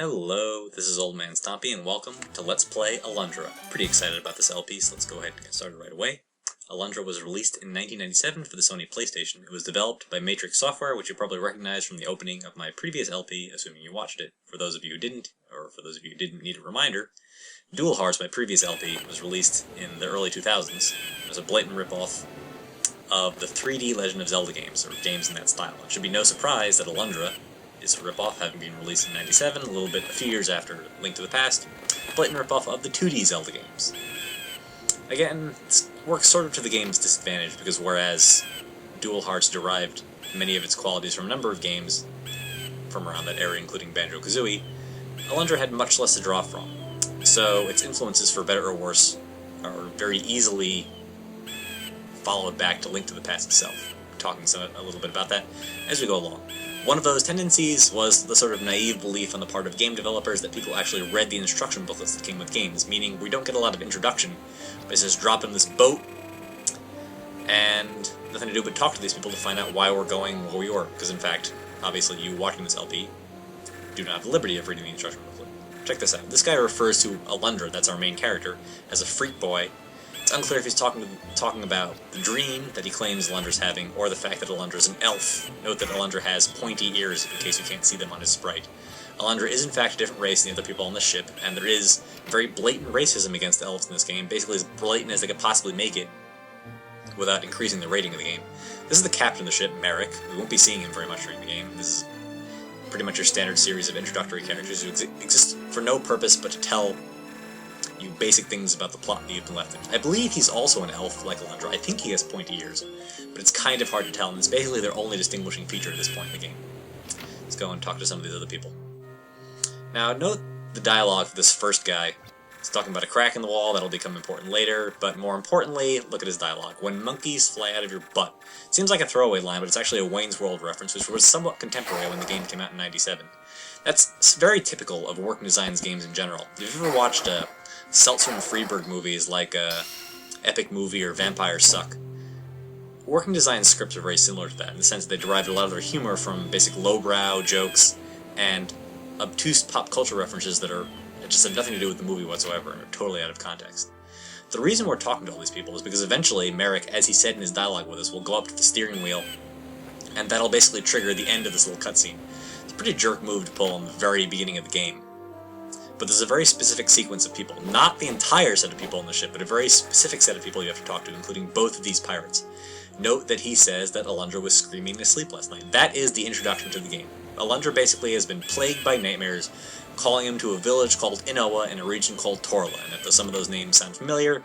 Hello, this is Old Man Stompy, and welcome to Let's Play Alundra. Pretty excited about this LP, so let's go ahead and get started right away. Alundra was released in 1997 for the Sony PlayStation. It was developed by Matrix Software, which you probably recognize from the opening of my previous LP, assuming you watched it. For those of you who didn't, or for those of you who didn't need a reminder, Dual Hearts, my previous LP, was released in the early 2000s. It was a blatant ripoff of the 3D Legend of Zelda games, or games in that style. It should be no surprise that Alundra is a ripoff, having been released in 97, a few years after Link to the Past, blatant ripoff of the 2D Zelda games. Again, this works sort of to the game's disadvantage, because whereas Dual Hearts derived many of its qualities from a number of games from around that era, including Banjo-Kazooie, Alundra had much less to draw from. So its influences, for better or worse, are very easily followed back to Link to the Past itself. Talking a little bit about that as we go along. One of those tendencies was the sort of naive belief on the part of game developers that people actually read the instruction booklets that came with games, meaning we don't get a lot of introduction, but it's just drop in this boat and nothing to do but talk to these people to find out why we're going where we are, because in fact, obviously you watching this LP do not have the liberty of reading the instruction booklet. Check this out. This guy refers to Alundra, that's our main character, as a freak boy. It's unclear if he's talking about the dream that he claims Alundra's having, or the fact that Alundra's an elf. Note that Alundra has pointy ears, in case you can't see them on his sprite. Alundra is in fact a different race than the other people on the ship, and there is very blatant racism against elves in this game, basically as blatant as they could possibly make it, without increasing the rating of the game. This is the captain of the ship, Merrick. We won't be seeing him very much during the game. This is pretty much your standard series of introductory characters who exist for no purpose but to tell you basic things about the plot that you've been left in. I believe he's also an elf like Alundra. I think he has pointy ears, but it's kind of hard to tell, and it's basically their only distinguishing feature at this point in the game. Let's go and talk to some of these other people. Now, note the dialogue for this first guy. He's talking about a crack in the wall, that'll become important later, but more importantly, look at his dialogue. When monkeys fly out of your butt. It seems like a throwaway line, but it's actually a Wayne's World reference, which was somewhat contemporary when the game came out in 97. That's very typical of Working Designs games in general. If you've ever watched Seltzer and Freeberg movies like Epic Movie or Vampire Suck, Working Design scripts are very similar to that, in the sense that they derived a lot of their humor from basic lowbrow jokes and obtuse pop culture references that just have nothing to do with the movie whatsoever and are totally out of context. The reason we're talking to all these people is because eventually Merrick, as he said in his dialogue with us, will go up to the steering wheel, and that'll basically trigger the end of this little cutscene. It's a pretty jerk move to pull in the very beginning of the game. But there's a very specific sequence of people, not the entire set of people on the ship, but a very specific set of people you have to talk to, including both of these pirates. Note that he says that Alundra was screaming in his sleep last night. That is the introduction to the game. Alundra basically has been plagued by nightmares, calling him to a village called Inoa in a region called Torla, and if some of those names sound familiar,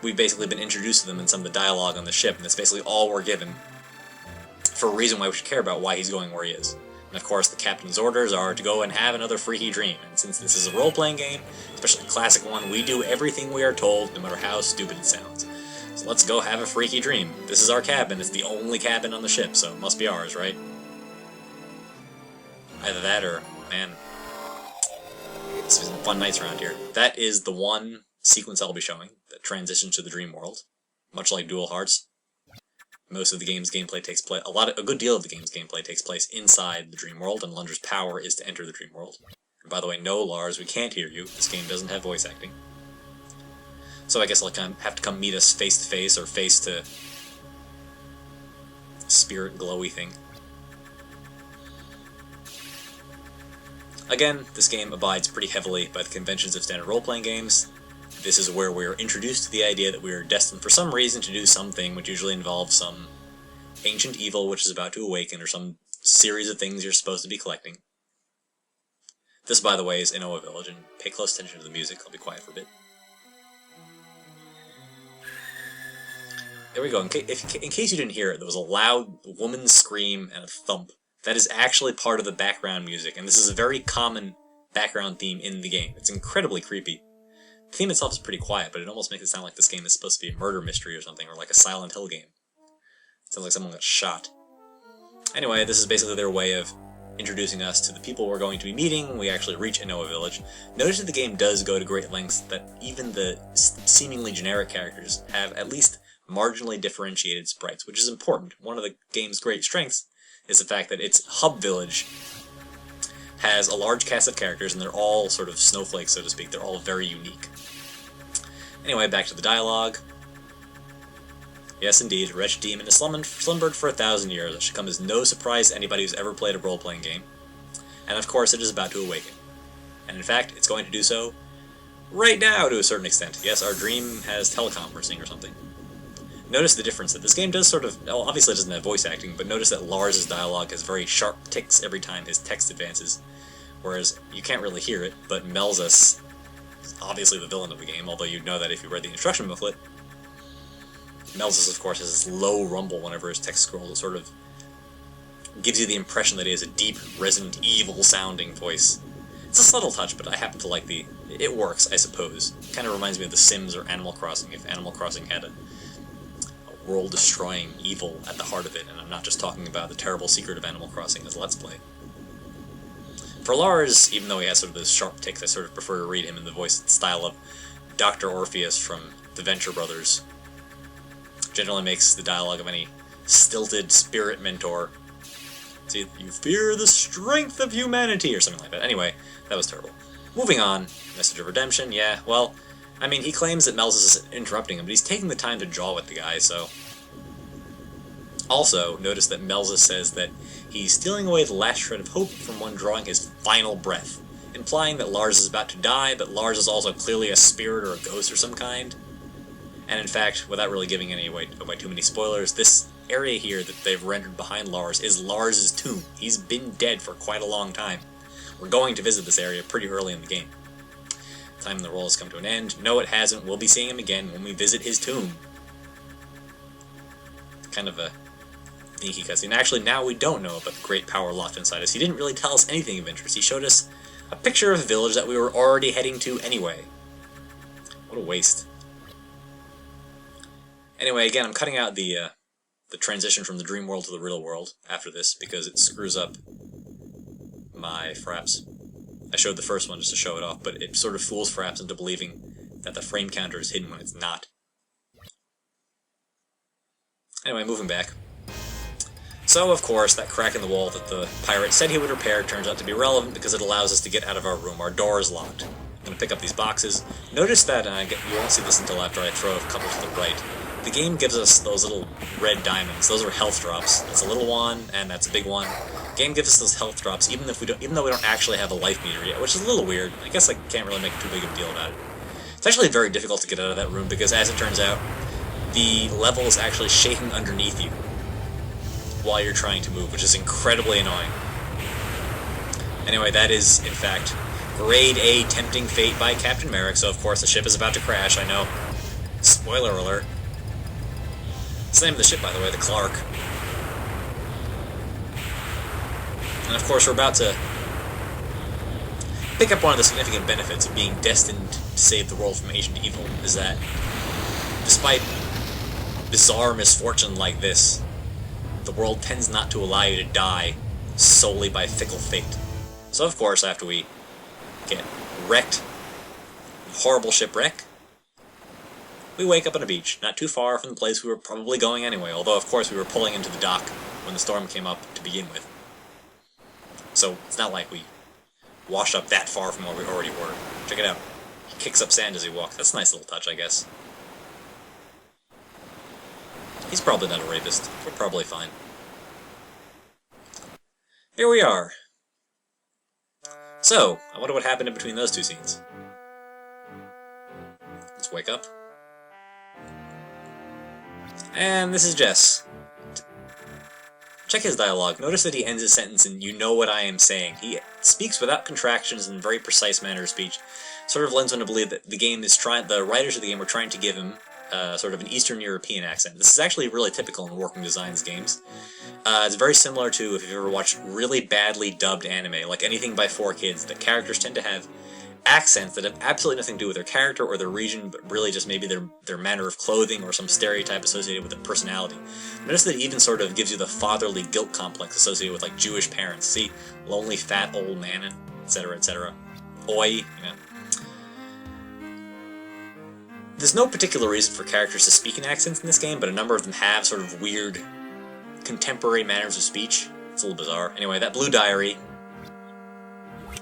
we've basically been introduced to them in some of the dialogue on the ship, and that's basically all we're given for a reason why we should care about why he's going where he is. And of course, the captain's orders are to go and have another freaky dream, and since this is a role-playing game, especially a classic one, we do everything we are told, no matter how stupid it sounds. So let's go have a freaky dream. This is our cabin, it's the only cabin on the ship, so it must be ours, right? Either that or, man, it's been fun nights around here. That is the one sequence I'll be showing that transitions to the dream world, much like Dual Hearts. Most of the game's gameplay takes place, a good deal of the game's gameplay takes place inside the dream world, and Alundra's power is to enter the dream world. And by the way, no, Lars, we can't hear you. This game doesn't have voice acting. So I guess I'll have to come meet us face to face, or face to spirit glowy thing. Again, this game abides pretty heavily by the conventions of standard role-playing games. This is where we're introduced to the idea that we are destined for some reason to do something, which usually involves some ancient evil which is about to awaken, or some series of things you're supposed to be collecting. This, by the way, is Inoa Village, and pay close attention to the music. I'll be quiet for a bit. There we go. In case you didn't hear it, there was a loud woman's scream and a thump. That is actually part of the background music, and this is a very common background theme in the game. It's incredibly creepy. The theme itself is pretty quiet, but it almost makes it sound like this game is supposed to be a murder mystery or something, or like a Silent Hill game. It sounds like someone got shot. Anyway, this is basically their way of introducing us to the people we're going to be meeting when we actually reach Inoa Village. Notice that the game does go to great lengths that even the seemingly generic characters have at least marginally differentiated sprites, which is important. One of the game's great strengths is the fact that its hub village has a large cast of characters, and they're all sort of snowflakes, so to speak. They're all very unique. Anyway, back to the dialogue. Yes, indeed, a wretched demon has slumbered for 1,000 years. It should come as no surprise to anybody who's ever played a role-playing game. And of course, it is about to awaken. And in fact, it's going to do so right now to a certain extent. Yes, our dream has teleconferencing or something. Notice the difference that this game does sort of, well, obviously it doesn't have voice acting, but notice that Lars' dialogue has very sharp ticks every time his text advances. Whereas, you can't really hear it, but Melzus is obviously the villain of the game, although you'd know that if you read the instruction booklet. Melzus, of course, has this low rumble whenever his text scrolls. It sort of gives you the impression that he has a deep, Resident Evil-sounding voice. It's a subtle touch, but I happen to like the... It works, I suppose. It kind of reminds me of The Sims or Animal Crossing, if Animal Crossing had a world-destroying evil at the heart of it, and I'm not just talking about the terrible secret of Animal Crossing as a Let's Play. For Lars, even though he has sort of this sharp tick, I sort of prefer to read him in the voice and style of Dr. Orpheus from the Venture Brothers. Generally makes the dialogue of any stilted spirit mentor. See, you fear the strength of humanity, or something like that. Anyway, that was terrible. Moving on, Message of Redemption, yeah, well, I mean, he claims that Melzus is interrupting him, but he's taking the time to jaw with the guy, so... Also, notice that Melzus says that he's stealing away the last shred of hope from one drawing his final breath, implying that Lars is about to die, but Lars is also clearly a spirit or a ghost or some kind. And in fact, without really giving any away too many spoilers, this area here that they've rendered behind Lars is Lars' tomb. He's been dead for quite a long time. We're going to visit this area pretty early in the game. Time in the role has come to an end. No, it hasn't. We'll be seeing him again when we visit his tomb. Kind of a sneaky cutscene. Actually, now we don't know about the great power locked inside us. He didn't really tell us anything of interest. He showed us a picture of a village that we were already heading to anyway. What a waste. Anyway, again, I'm cutting out the transition from the dream world to the real world after this because it screws up my fraps. I showed the first one just to show it off, but it sort of fools fraps into believing that the frame counter is hidden when it's not. Anyway, moving back. So, of course, that crack in the wall that the pirate said he would repair turns out to be relevant because it allows us to get out of our room. Our door is locked. I'm going to pick up these boxes. Notice that, you won't see this until after I throw a couple to the right. The game gives us those little red diamonds. Those are health drops. That's a little one, and that's a big one. The game gives us those health drops, even though we don't actually have a life meter yet, which is a little weird. I guess I can't really make too big of a deal about it. It's actually very difficult to get out of that room because, as it turns out, the level is actually shaking underneath you while you're trying to move, which is incredibly annoying. Anyway, that is, in fact, Grade A Tempting Fate by Captain Merrick, so of course the ship is about to crash, I know. Spoiler alert. It's the name of the ship, by the way, the Clark. And of course we're about to pick up one of the significant benefits of being destined to save the world from ancient evil, is that despite bizarre misfortune like this, the world tends not to allow you to die solely by fickle fate. So of course, after we get wrecked, horrible shipwreck, we wake up on a beach, not too far from the place we were probably going anyway, although of course we were pulling into the dock when the storm came up to begin with. So it's not like we washed up that far from where we already were. Check it out. He kicks up sand as he walks. That's a nice little touch, I guess. He's probably not a rapist. We're probably fine. Here we are. So, I wonder what happened in between those two scenes. Let's wake up. And this is Jess. Check his dialogue. Notice that he ends his sentence in "you know what I am saying." He speaks without contractions in a very precise manner of speech. Sort of lends one to believe that the writers of the game were trying to give him sort of an Eastern European accent. This is actually really typical in Working Designs games. It's very similar to if you've ever watched really badly dubbed anime, like anything by 4Kids. The characters tend to have accents that have absolutely nothing to do with their character or their region, but really just maybe their manner of clothing or some stereotype associated with their personality. Notice that it even sort of gives you the fatherly guilt complex associated with like Jewish parents. See, lonely fat old man, etc., etc. Oi, you know. There's no particular reason for characters to speak in accents in this game, but a number of them have sort of weird contemporary manners of speech. It's a little bizarre. Anyway, that blue diary.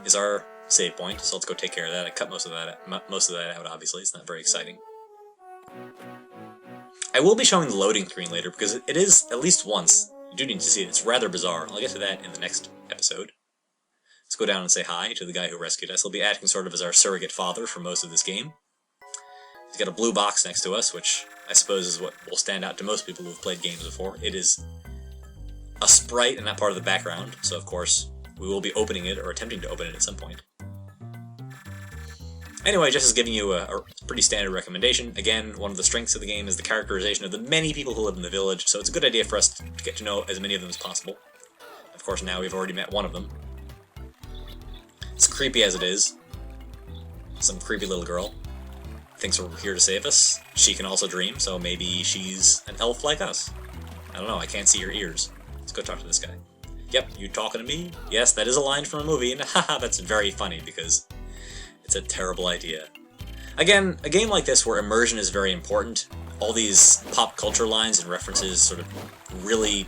is our save point, so let's go take care of that. I cut most of that out, obviously. It's not very exciting. I will be showing the loading screen later, because it is, at least once, you do need to see it. It's rather bizarre. I'll get to that in the next episode. Let's go down and say hi to the guy who rescued us. He'll be acting sort of as our surrogate father for most of this game. He's got a blue box next to us, which I suppose is what will stand out to most people who have played games before. It is a sprite and not part of the background, so of course we will be opening it, or attempting to open it at some point. Anyway, just as giving you a pretty standard recommendation, again, one of the strengths of the game is the characterization of the many people who live in the village, so it's a good idea for us to get to know as many of them as possible. Of course, now we've already met one of them. As creepy as it is, some creepy little girl thinks we're here to save us. She can also dream, so maybe she's an elf like us. I don't know, I can't see her ears. Let's go talk to this guy. Yep, you talking to me? Yes, that is a line from a movie, and haha, that's very funny, because it's a terrible idea. Again, a game like this where immersion is very important, all these pop culture lines and references sort of really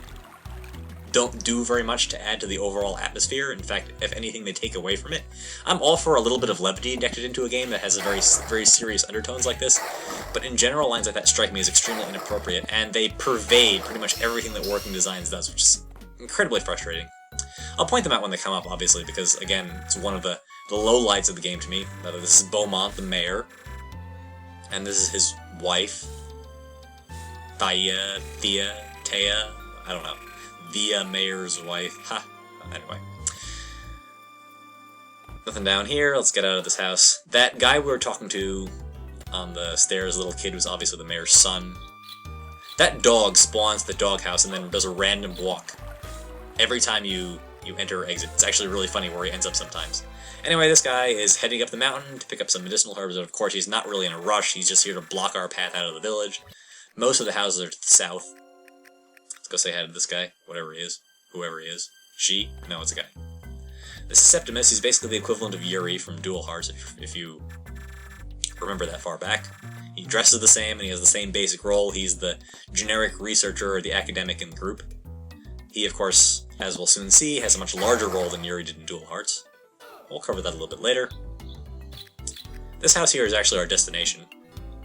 don't do very much to add to the overall atmosphere. In fact, if anything, they take away from it. I'm all for a little bit of levity injected into a game that has a very serious undertones like this, but in general, lines like that strike me as extremely inappropriate, and they pervade pretty much everything that Working Designs does, which is incredibly frustrating. I'll point them out when they come up, obviously, because, again, it's one of the lowlights of the game to me. This is Beaumont, the mayor, and this is his wife, Thea, I don't know. The mayor's wife. Ha! Anyway. Nothing down here. Let's get out of this house. That guy we were talking to on the stairs, little kid, was obviously the mayor's son. That dog spawns the doghouse and then does a random walk every time you enter or exit. It's actually really funny where he ends up sometimes. Anyway, this guy is heading up the mountain to pick up some medicinal herbs, and of course he's not really in a rush. He's just here to block our path out of the village. Most of the houses are to the south. Let's go say hi to this guy, whatever he is, whoever he is. She? No, it's a guy. This is Septimus. He's basically the equivalent of Yuri from Dual Hearts, if you remember that far back. He dresses the same, and he has the same basic role. He's the generic researcher or the academic in the group. He, of course, as we'll soon see, has a much larger role than Yuri did in Dual Hearts. We'll cover that a little bit later. This house here is actually our destination.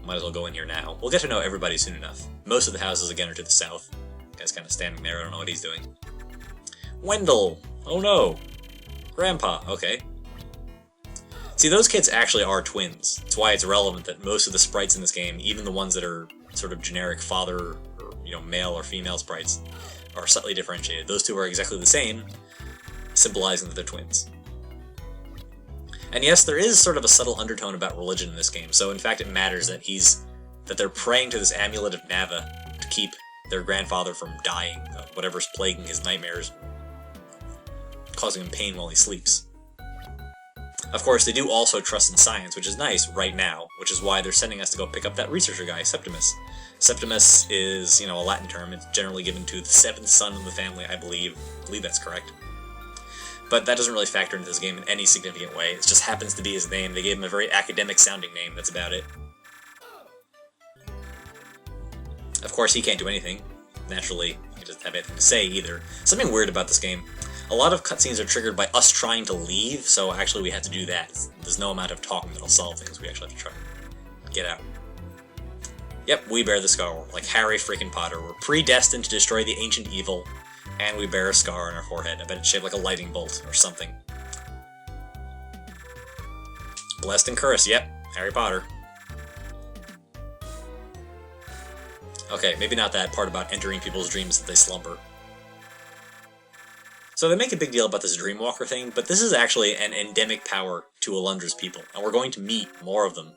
Might as well go in here now. We'll get to know everybody soon enough. Most of the houses, again, are to the south. Guy's kind of standing there, I don't know what he's doing. Wendell! Oh no! Grandpa, okay. See, those kids actually are twins. That's why it's relevant that most of the sprites in this game, even the ones that are sort of generic father, or, male or female sprites, are slightly differentiated. Those two are exactly the same, symbolizing that they're twins. And yes, there is sort of a subtle undertone about religion in this game, so in fact it matters that they're praying to this amulet of Nava to keep their grandfather from dying of whatever's plaguing his nightmares, causing him pain while he sleeps. Of course, they do also trust in science, which is nice right now, which is why they're sending us to go pick up that researcher guy, Septimus. Septimus is, a Latin term. It's generally given to the seventh son of the family, I believe. I believe that's correct. But that doesn't really factor into this game in any significant way. It just happens to be his name. They gave him a very academic-sounding name, that's about it. Of course, he can't do anything. Naturally, he doesn't have anything to say either. Something weird about this game. A lot of cutscenes are triggered by us trying to leave, so actually we have to do that. There's no amount of talking that'll solve things. We actually have to try to get out. Yep, we bear the scar, like Harry freaking Potter. We're predestined to destroy the ancient evil, and we bear a scar on our forehead. I bet it's shaped like a lightning bolt or something. Blessed and cursed, yep, Harry Potter. Okay, maybe not that part about entering people's dreams that they slumber. So they make a big deal about this Dreamwalker thing, but this is actually an endemic power to Alundra's people, and we're going to meet more of them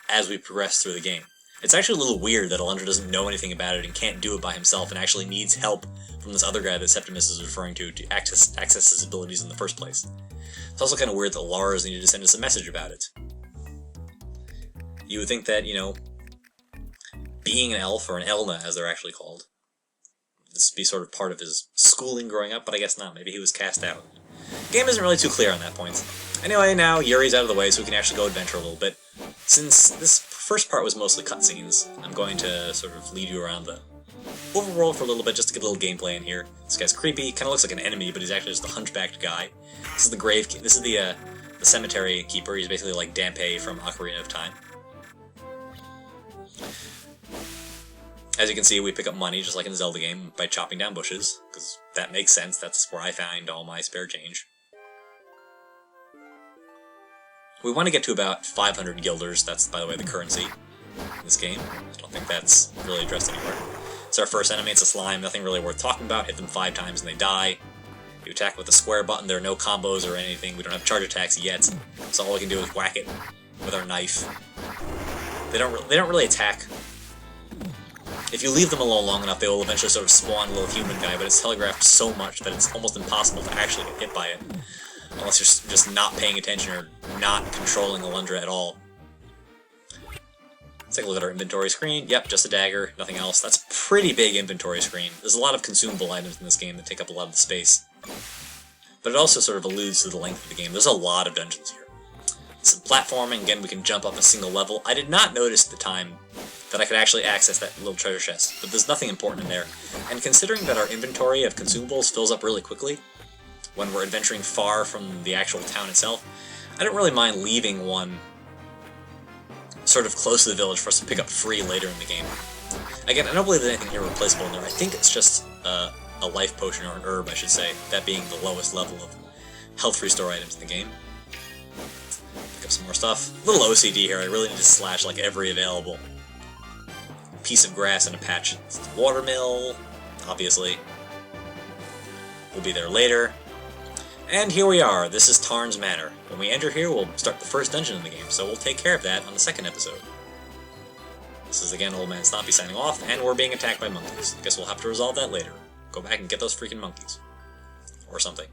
as we progress through the game. It's actually a little weird that Alundra doesn't know anything about it and can't do it by himself and actually needs help from this other guy that Septimus is referring to access his abilities in the first place. It's also kind of weird that Lars needed to send us a message about it. You would think that, being an elf, or an Elna as they're actually called, this would be sort of part of his schooling growing up, but I guess not. Maybe he was cast out. The game isn't really too clear on that point. Anyway, now Yuri's out of the way, so we can actually go adventure a little bit. Since this first part was mostly cutscenes, I'm going to sort of lead you around the overworld for a little bit just to get a little gameplay in here. This guy's creepy, kind of looks like an enemy, but he's actually just a hunchbacked guy. This is the grave. This is the cemetery keeper. He's basically like Dampe from Ocarina of Time. As you can see, we pick up money just like in the Zelda game by chopping down bushes, because that makes sense. That's where I find all my spare change. We want to get to about 500 guilders. That's, by the way, the currency in this game. I don't think that's really addressed anywhere. It's our first enemy. It's a slime. Nothing really worth talking about. Hit them 5 times and they die. You attack with the square button. There are no combos or anything. We don't have charge attacks yet, so all we can do is whack it with our knife. They don't really attack. If you leave them alone long enough, they will eventually sort of spawn a little human guy, but it's telegraphed so much that it's almost impossible to actually get hit by it. Unless you're just not paying attention or not controlling Alundra at all. Let's take a look at our inventory screen. Yep, just a dagger, nothing else. That's a pretty big inventory screen. There's a lot of consumable items in this game that take up a lot of the space. But it also sort of alludes to the length of the game. There's a lot of dungeons here. Some platforming, again, we can jump up a single level. I did not notice at the time that I could actually access that little treasure chest, but there's nothing important in there. And considering that our inventory of consumables fills up really quickly when we're adventuring far from the actual town itself, I don't really mind leaving one sort of close to the village for us to pick up free later in the game. Again, I don't believe there's anything irreplaceable in there. I think it's just a life potion, or an herb, I should say, that being the lowest level of health restore items in the game. Pick up some more stuff. A little OCD here. I really need to slash like every available piece of grass in a patch. It's the watermill, obviously. We'll be there later. And here we are. This is Tarn's Manor. When we enter here, we'll start the first dungeon in the game, so we'll take care of that on the second episode. This is again Old Man Stompy signing off, and we're being attacked by monkeys. I guess we'll have to resolve that later. Go back and get those freaking monkeys. Or something.